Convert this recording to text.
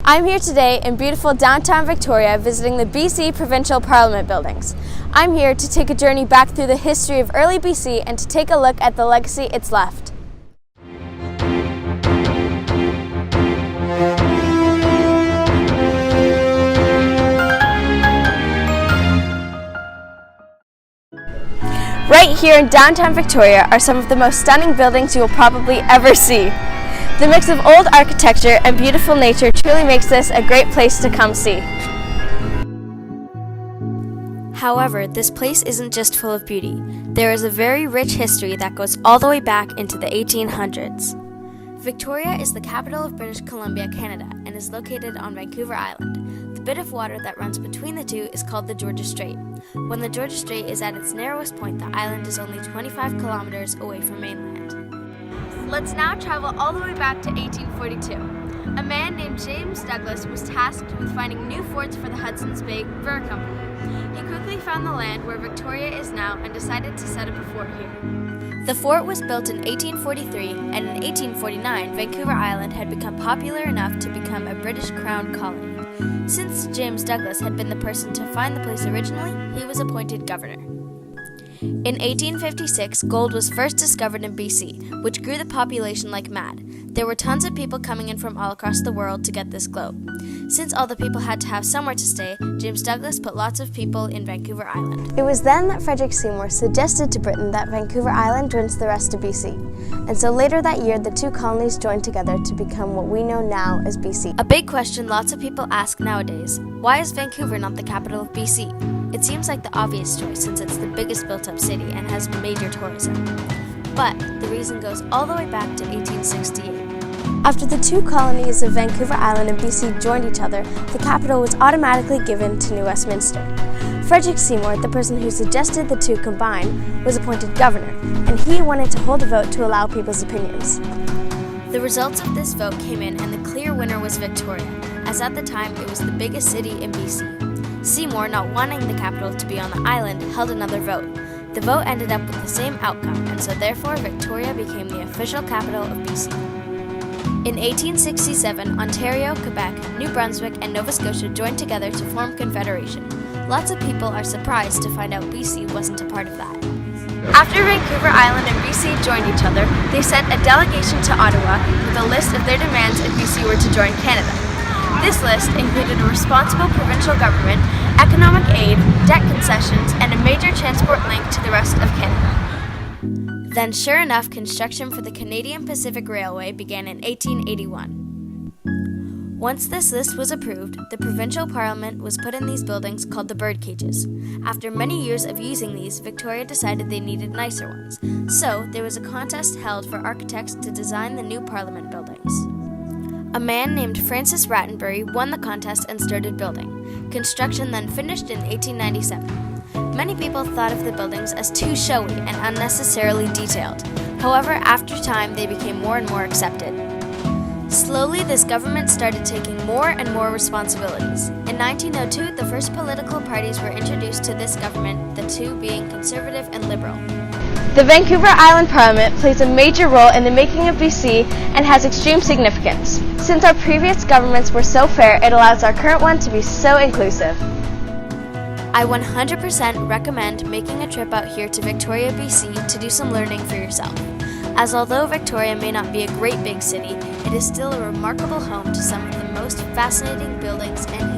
I'm here today in beautiful downtown Victoria visiting the BC Provincial Parliament buildings. I'm here to take a journey back through the history of early BC and to take a look at the legacy it's left. Right here in downtown Victoria are some of the most stunning buildings you will probably ever see. The mix of old architecture and beautiful nature truly makes this a great place to come see. However, this place isn't just full of beauty. There is a very rich history that goes all the way back into the 1800s. Victoria is the capital of British Columbia, Canada, and is located on Vancouver Island. The bit of water that runs between the two is called the Georgia Strait. When the Georgia Strait is at its narrowest point, the island is only 25 kilometers away from mainland. Let's now travel all the way back to 1842. A man named James Douglas was tasked with finding new forts for the Hudson's Bay Fur Company. He quickly found the land where Victoria is now and decided to set up a fort here. The fort was built in 1843, and in 1849, Vancouver Island had become popular enough to become a British Crown colony. Since James Douglas had been the person to find the place originally, he was appointed governor. In 1856, gold was first discovered in BC, which grew the population like mad. There were tons of people coming in from all across the world to get this globe. Since all the people had to have somewhere to stay, James Douglas put lots of people in Vancouver Island. It was then that Frederick Seymour suggested to Britain that Vancouver Island joins the rest of BC. And so later that year, the two colonies joined together to become what we know now as BC. A big question lots of people ask nowadays: why is Vancouver not the capital of BC? It seems like the obvious choice since it's the biggest built-up city and has major tourism. But the reason goes all the way back to 1868. After the two colonies of Vancouver Island and BC joined each other, the capital was automatically given to New Westminster. Frederick Seymour, the person who suggested the two combine, was appointed governor, and he wanted to hold a vote to allow people's opinions. The results of this vote came in, and the clear winner was Victoria, as at the time it was the biggest city in BC. Seymour, not wanting the capital to be on the island, held another vote. The vote ended up with the same outcome, and so therefore Victoria became the official capital of BC. In 1867, Ontario, Quebec, New Brunswick, and Nova Scotia joined together to form Confederation. Lots of people are surprised to find out BC wasn't a part of that. After Vancouver Island and BC joined each other, they sent a delegation to Ottawa with a list of their demands if BC were to join Canada. This list included a responsible provincial government, economic aid, debt concessions, and a major transport link to the rest of Canada. Then, sure enough, construction for the Canadian Pacific Railway began in 1881. Once this list was approved, the provincial parliament was put in these buildings called the bird cages. After many years of using these, Victoria decided they needed nicer ones. So, there was a contest held for architects to design the new parliament buildings. A man named Francis Rattenbury won the contest and started building. Construction then finished in 1897. Many people thought of the buildings as too showy and unnecessarily detailed. However, after time, they became more and more accepted. Slowly, this government started taking more and more responsibilities. In 1902, the first political parties were introduced to this government, the two being Conservative and Liberal. The Vancouver Island Parliament plays a major role in the making of BC and has extreme significance. Since our previous governments were so fair, it allows our current one to be so inclusive. I 100% recommend making a trip out here to Victoria, BC to do some learning for yourself. As although Victoria may not be a great big city, it is still a remarkable home to some of the most fascinating buildings and